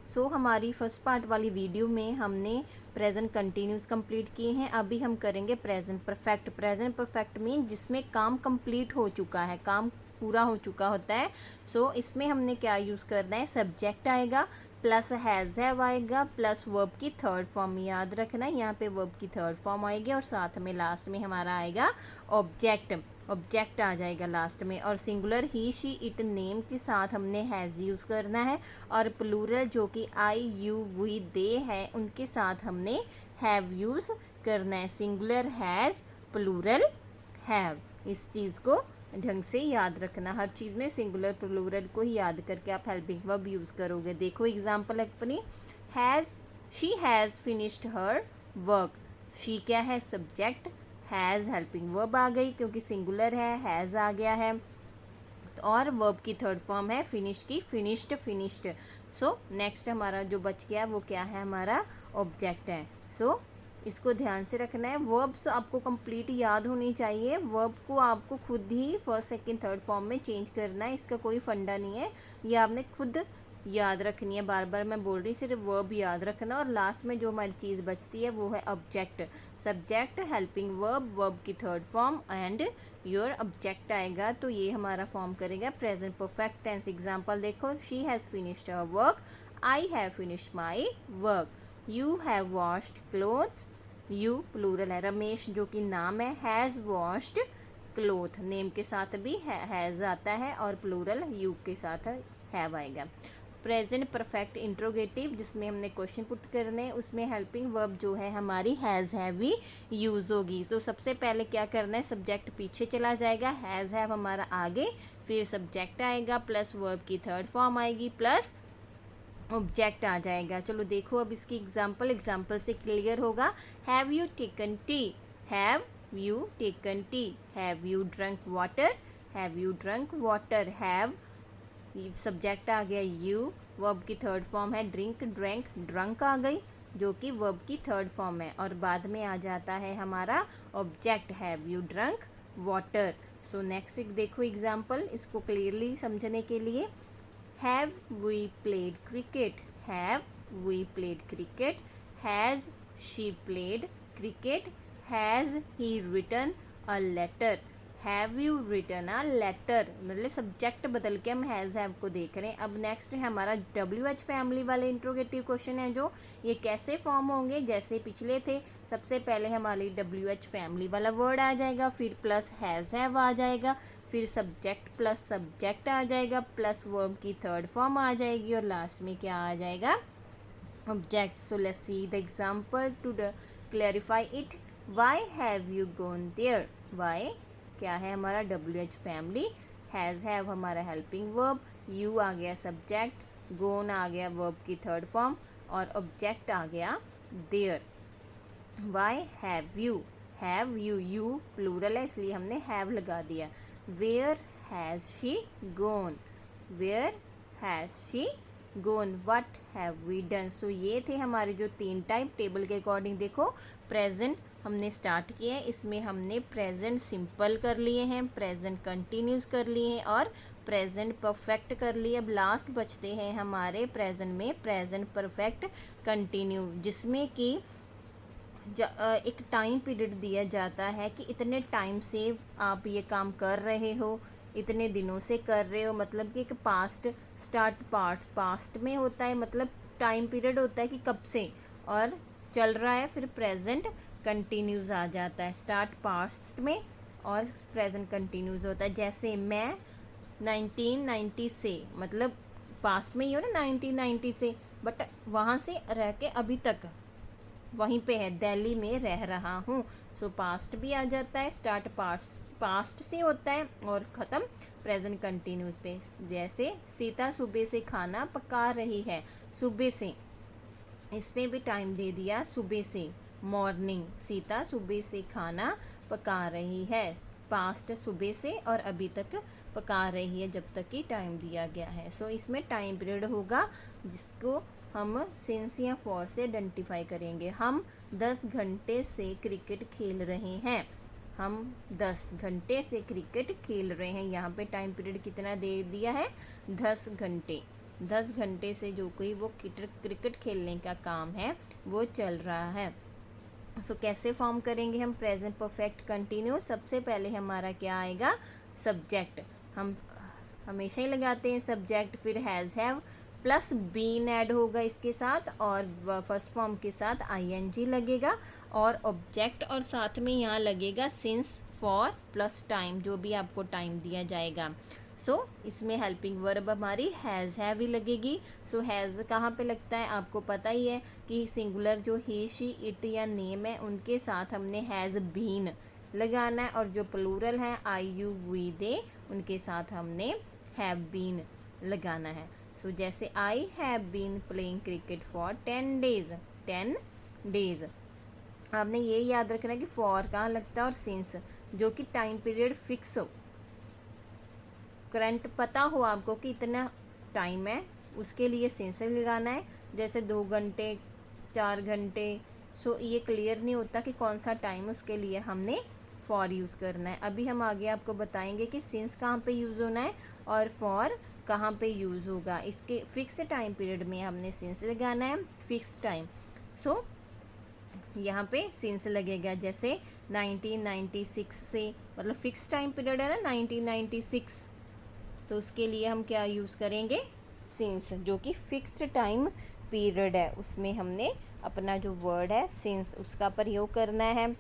सो हमारी first part वाली video में हमने प्रेजेंट कंटिन्यूस कंप्लीट किए हैं। अभी हम करेंगे present perfect. Present perfect mean जिसमें काम कंप्लीट हो चुका है, काम पूरा हो चुका होता है। सो इसमें हमने क्या यूज़ करना है, सब्जेक्ट आएगा प्लस हैज़ हैव आएगा प्लस वर्ब की थर्ड फॉर्म। याद रखना है यहाँ पे वर्ब की थर्ड फॉर्म आएगी और साथ में लास्ट में हमारा आएगा ऑब्जेक्ट। ऑब्जेक्ट आ जाएगा लास्ट में। और singular he she it name के साथ हमने हैज़ यूज़ करना है। और प्लूरल जो कि आई यू वी दे है उनके साथ हमने हैव यूज़ करना है। Singular has, plural have. इस चीज़ को ढंग से याद रखना। हर चीज़ में सिंगुलर प्लूरल को ही याद करके आप हेल्पिंग वर्ब यूज़ करोगे। देखो एग्जाम्पल अपनी, she has finished her work. She क्या है, सब्जेक्ट, हैज़ हेल्पिंग वर्ब आ गई क्योंकि सिंगुलर है, हैज़ आ गया है। और वर्ब की थर्ड फॉर्म है फिनिश्ड की, फिनिश्ड। सो नेक्स्ट हमारा जो बच गया वो क्या है, हमारा ऑब्जेक्ट है। सो इसको ध्यान से रखना है। वर्ब्स आपको कंप्लीट याद होनी चाहिए। वर्ब को आपको खुद ही फर्स्ट सेकंड थर्ड फॉर्म में चेंज करना है, इसका कोई फंडा नहीं है। ये आपने खुद याद रखनी है। बार बार मैं बोल रही, सिर्फ वर्ब याद रखना। और लास्ट में जो हमारी चीज़ बचती है वो है object. Subject, helping verb, verb की third form and your object आएगा। तो ये हमारा फॉर्म करेगा प्रेजेंट परफेक्ट टेंस। एग्जाम्पल देखो, she has finished her work, I have finished my work, you have washed clothes. You plural है, रमेश जो कि नाम है, हैज़ वॉश्ड क्लोथ। नेम के साथ भी हैज़ आता है और प्लूरल यू के साथ हैव आएगा। प्रेजेंट परफेक्ट इंट्रोगेटिव जिसमें हमने क्वेश्चन पुट करने हैं, उसमें हेल्पिंग वर्ब जो है हमारी हैज़ हैव ही यूज़ होगी। तो सबसे पहले क्या करना है, सब्जेक्ट पीछे चला जाएगा, हैज़ हैव हमारा आगे, फिर सब्जेक्ट आएगा प्लस वर्ब की थर्ड फॉर्म आएगी प्लस ऑब्जेक्ट आ जाएगा। चलो देखो अब इसकी एग्जाम्पल से क्लियर होगा। Have you taken tea, have you taken tea. Have you drunk water, have you drunk water. Have subject आ गया यू, वर्ब की थर्ड फॉर्म है ड्रिंक, ड्रैंक, ड्रंक आ गई जो कि वर्ब की थर्ड फॉर्म है। और बाद में आ जाता है हमारा object, have you drunk water. So next देखो एग्जाम्पल, इसको क्लियरली समझने के लिए। Have we played cricket, have we played cricket. Has she played cricket, has he written a letter. Have you written a letter, मतलब subject बदल के हम has have को देख रहे हैं। अब नेक्स्ट है हमारा WH फैमिली वाले इंट्रोगेटिव क्वेश्चन है जो ये कैसे फॉर्म होंगे, जैसे पिछले थे। सबसे पहले हमारी WH फैमिली वाला वर्ड आ जाएगा, फिर प्लस हैज़ हैव आ जाएगा, फिर सब्जेक्ट प्लस सब्जेक्ट आ जाएगा प्लस वर्ब की थर्ड फॉर्म आ जाएगी और लास्ट में क्या आ जाएगा, object. So let's see the example to clarify it. Why have you gone there. Why क्या है हमारा WH फैमिली, हैज़ हैव हमारा हेल्पिंग वर्ब, यू आ गया सब्जेक्ट, गोन आ गया वर्ब की थर्ड फॉर्म और ऑब्जेक्ट आ गया there. Why have you, you plural है इसलिए हमने हैव लगा दिया। Where has she gone, where has she gone, what have we done. So ये थे हमारे जो 3 टाइप। टेबल के अकॉर्डिंग देखो, प्रेजेंट हमने स्टार्ट किया है, इसमें हमने प्रेजेंट सिंपल कर लिए हैं, प्रेजेंट कंटिन्यूस कर लिए हैं और प्रेजेंट परफेक्ट कर लिए। अब लास्ट बचते हैं हमारे प्रेजेंट में प्रेजेंट परफेक्ट कंटिन्यू, जिसमें कि एक टाइम पीरियड दिया जाता है कि इतने टाइम से आप ये काम कर रहे हो, इतने दिनों से कर रहे हो। मतलब कि एक पास्ट में होता है, मतलब टाइम पीरियड होता है कि कब से और चल रहा है। फिर प्रेजेंट कंटिन्यूस आ जाता है स्टार्ट पास्ट में और प्रेजेंट कंटिन्यूस होता है। जैसे मैं 1990 से, मतलब पास्ट में ही हो ना 1990 से, बट वहाँ से रह के अभी तक वहीं पे है, दिल्ली में रह रहा हूँ। सो पास्ट भी आ जाता है, स्टार्ट पास्ट से होता है और ख़त्म प्रेजेंट कंटिन्यूस पे। जैसे सीता सुबह से खाना पका रही है, सुबह से, इसमें भी टाइम दे दिया सुबह से, मॉर्निंग। सीता सुबह से खाना पका रही है, पास्ट सुबह से और अभी तक पका रही है जब तक कि टाइम दिया गया है। सो इसमें टाइम पीरियड होगा जिसको हम सिंस या फॉर से आइडेंटिफाई करेंगे। हम 10 घंटे से क्रिकेट खेल रहे हैं, हम 10 घंटे से क्रिकेट खेल रहे हैं। यहाँ पे टाइम पीरियड कितना दे दिया है, 10 घंटे। 10 घंटे से जो कोई वो क्रिकेट खेलने का काम है वो चल रहा है। सो कैसे फॉर्म करेंगे हम प्रेजेंट परफेक्ट कंटिन्यूस? सबसे पहले हमारा क्या आएगा? सब्जेक्ट। हम हमेशा ही लगाते हैं सब्जेक्ट, फिर has have plus been add होगा इसके साथ, और फर्स्ट फॉर्म के साथ आईएनजी लगेगा, और ऑब्जेक्ट, और साथ में यहाँ लगेगा सिंस, फॉर प्लस टाइम, जो भी आपको टाइम दिया जाएगा। सो इसमें हेल्पिंग वर्ब हमारी हैज़ हैव ही लगेगी। सो हैज़ कहाँ पे लगता है? आपको पता ही है कि सिंगुलर जो ही, शी, इट या नेम है उनके साथ हमने हैज़ बीन लगाना है, और जो प्लूरल है आई, यू, वी, दे, उनके साथ हमने हैव बीन लगाना है। सो जैसे I have been playing cricket for 10 days, 10 days. आपने ये याद रखना है कि फॉर कहाँ लगता है और सिंस, जो कि टाइम पीरियड फिक्स हो, करंट पता हो आपको कि इतना टाइम है, उसके लिए सिंस लगाना है। जैसे 2 घंटे, 4 घंटे, सो ये क्लियर नहीं होता कि कौन सा टाइम, उसके लिए हमने फॉर यूज़ करना है। अभी हम आगे आपको बताएंगे कि सिंस कहाँ पे यूज़ होना है और फॉर कहाँ पे यूज़ होगा। इसके फिक्स टाइम पीरियड में हमने सिंस लगाना है, फिक्स टाइम। सो यहाँ पे सिंस लगेगा। जैसे 1996 से, मतलब फिक्स टाइम पीरियड है ना 1996, तो उसके लिए हम क्या यूज़ करेंगे? सिंस, जो कि फिक्स्ड टाइम पीरियड है, उसमें हमने अपना जो वर्ड है सिंस उसका प्रयोग करना है।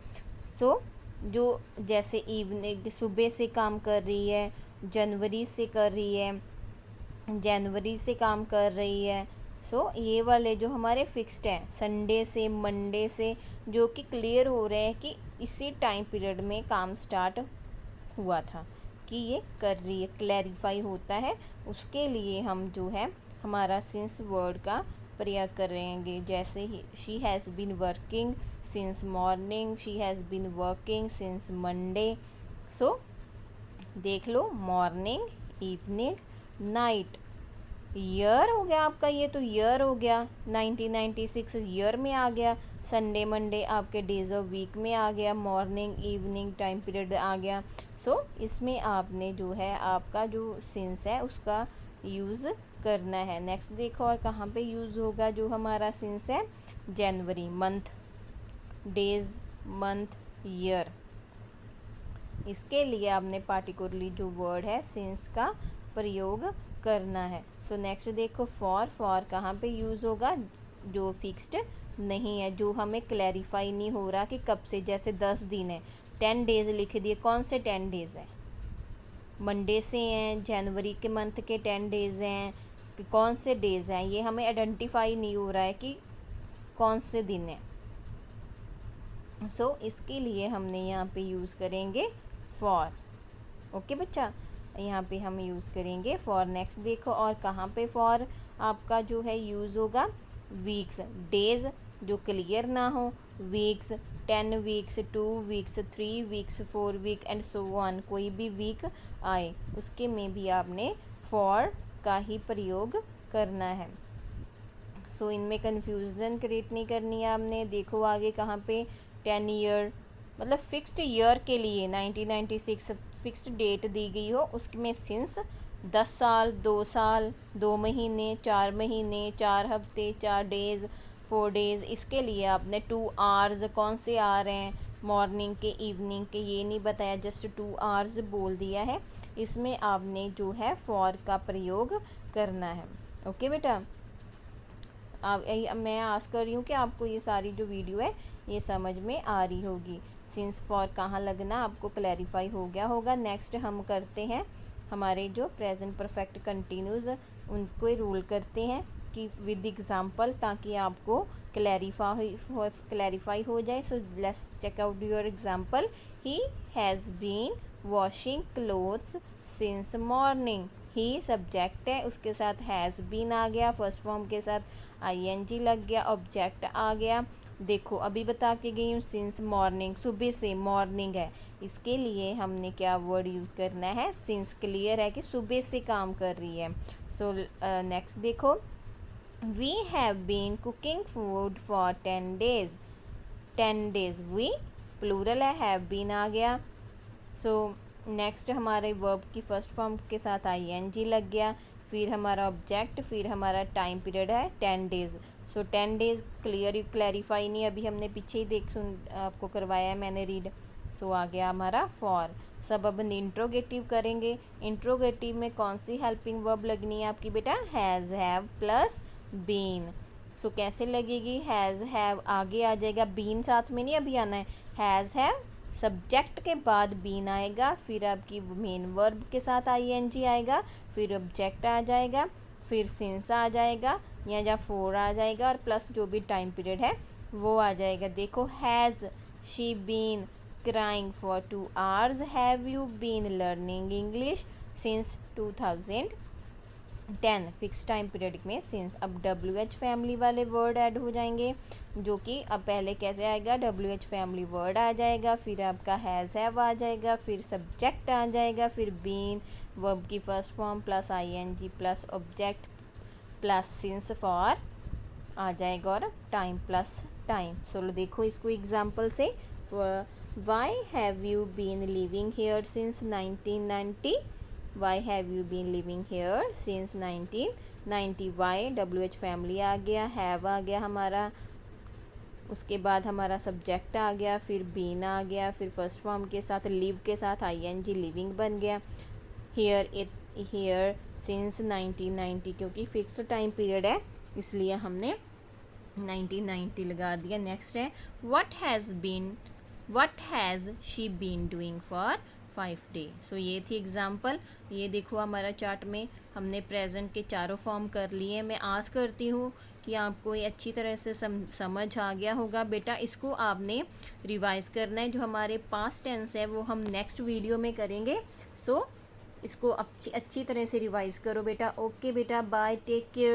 सो जो जैसे इवनिंग, सुबह से काम कर रही है, जनवरी से कर रही है, जनवरी से काम कर रही है। सो ये वाले जो हमारे फिक्स्ड हैं, संडे से, मंडे से, जो कि क्लियर हो रहे हैं कि इसी टाइम पीरियड में काम स्टार्ट हुआ था, कि ये कर रही है, क्लैरिफाई होता है, उसके लिए हम जो है हमारा सिंस वर्ड का प्रयोग करेंगे। जैसे she has been working since morning, she has been working since Monday. So देख लो, मॉर्निंग, इवनिंग, नाइट, ईयर हो गया आपका, ये तो ईयर हो गया, 1996 ईयर में आ गया, संडे मंडे आपके डेज ऑफ वीक में आ गया, मॉर्निंग इवनिंग टाइम पीरियड आ गया। सो इसमें आपने जो है आपका जो सिंस है उसका यूज़ करना है। नेक्स्ट देखो, और कहाँ पे यूज़ होगा जो हमारा सिंस है? जनवरी, मंथ, डेज, मंथ, ईयर, इसके लिए आपने पार्टिकुलरली जो वर्ड है सिंस का प्रयोग करना है। सो नेक्स्ट देखो, फॉर कहाँ पे यूज़ होगा? जो फिक्स्ड नहीं है, जो हमें क्लैरिफाई नहीं हो रहा कि कब से, जैसे 10 दिन है, 10 डेज़ लिख दिए, कौन से 10 डेज़ हैं? मंडे से हैं, जनवरी के मंथ के 10 डेज़ हैं, कि कौन से डेज़ हैं, ये हमें आइडेंटिफाई नहीं हो रहा है कि कौन से दिन हैं। सो इसके लिए हमने यहाँ पे यूज़ करेंगे फॉर। ओके बच्चा, यहाँ पे हम यूज़ करेंगे फॉर। नेक्स्ट देखो, और कहाँ पे फॉर आपका जो है यूज़ होगा? वीक्स, डेज जो क्लियर ना हो, weeks, 10 weeks, 2 weeks, 3 weeks, 4 week and so on, कोई भी वीक आए उसके में भी आपने फॉर का ही प्रयोग करना है। सो इनमें कन्फ्यूज़न क्रिएट नहीं करनी है आपने। देखो आगे कहाँ पे, 10 ईयर, मतलब फिक्स्ड ईयर के लिए 1996 फिक्स्ड डेट दी गई हो, उसमें सिंस 10 साल, 2 साल, 2 महीने, 4 महीने, 4 हफ्ते, 4 डेज़, 4 डेज़, इसके लिए आपने 2 आवर्स, कौन से आ रहे हैं, मॉर्निंग के, इवनिंग के, ये नहीं बताया, जस्ट 2 आवर्स बोल दिया है। इसमें आपने जो है फॉर का प्रयोग करना है। ओके बेटा, मैं आस कर रही हूँ कि आपको ये सारी जो वीडियो है ये समझ में आ रही होगी। सिंस फॉर कहाँ लगना आपको क्लैरिफाई हो गया होगा। नेक्स्ट हम करते हैं हमारे जो प्रेजेंट परफेक्ट कंटिन्यूस, उनको रूल करते हैं कि विद एग्जांपल, ताकि आपको क्लैरिफाई हो जाए। So let's check out your example. He has been washing clothes since morning. He subject है, उसके साथ हैज़ बीन आ गया, फर्स्ट फॉर्म के साथ आईएनजी लग गया, ऑब्जेक्ट आ गया। देखो अभी बता के गई हूँ, सिंस मॉर्निंग, सुबह से, मॉर्निंग है, इसके लिए हमने क्या वर्ड यूज़ करना है? सिंस। क्लियर है कि सुबह से काम कर रही है। सो नेक्स्ट देखो, we have been cooking food for 10 days. 10 days, we plural है, हैव बीन आ गया। सो नेक्स्ट हमारे वर्ब की फर्स्ट फॉर्म के साथ आईएनजी लग गया, फिर हमारा ऑब्जेक्ट, फिर हमारा टाइम पीरियड है 10 डेज़। सो 10 डेज़ क्लैरिफाई नहीं, अभी हमने पीछे ही आपको करवाया है मैंने रीड। सो आ गया हमारा फॉर। सब अब इंट्रोगेटिव करेंगे। इंट्रोगेटिव में कौन सी हेल्पिंग वर्ब लगनी है आपकी बेटा? Has, have plus been. So कैसे लगेगी? हैज़ हैव आगे आ जाएगा, बीन साथ में नहीं अभी आना है। हैज़ हैव सब्जेक्ट के बाद बीन आएगा, फिर आपकी मेन वर्ब के साथ आईएनजी आएगा, फिर ऑब्जेक्ट आ जाएगा, फिर सिंस आ जाएगा या जहाँ फोर आ जाएगा और प्लस जो भी टाइम पीरियड है वो आ जाएगा। देखो, has she been crying for 2 hours, have you been learning English since 2010। Fix time period में सिंस। अब WH फैमिली वाले वर्ड ऐड हो जाएंगे, जो कि अब पहले कैसे आएगा? WH फैमिली वर्ड आ जाएगा, फिर आपका हैज़ हैव आ जाएगा, फिर सब्जेक्ट आ जाएगा, फिर बीन वर्ब की first form plus ING plus object plus since for आ जाएगा, और टाइम प्लस टाइम। चलो देखो इसको एग्जाम्पल से। Why have you been living here since 1990? Why have you been living here since 1990? Why WH family आ गया, have आ गया हमारा, उसके बाद हमारा सब्जेक्ट आ गया, फिर बीन आ गया, फिर फर्स्ट फॉर्म के साथ लिव के साथ ING लिविंग बन गया। हेयर सिंस 1990, क्योंकि फिक्स टाइम पीरियड है इसलिए हमने 1990 लगा दिया। नेक्स्ट है what has she been doing for 5 days। So ये थी एग्जाम्पल। ये देखो हमारा चार्ट में हमने प्रेजेंट के चारों फॉर्म कर लिए। मैं आस करती हूँ कि आपको ये अच्छी तरह से समझ आ गया होगा। बेटा इसको आपने रिवाइज करना है। जो हमारे पास्ट टेंस है वो हम नेक्स्ट वीडियो में करेंगे। सो इसको अच्छी तरह से रिवाइज करो बेटा। ओके बेटा, बाय, टेक केयर।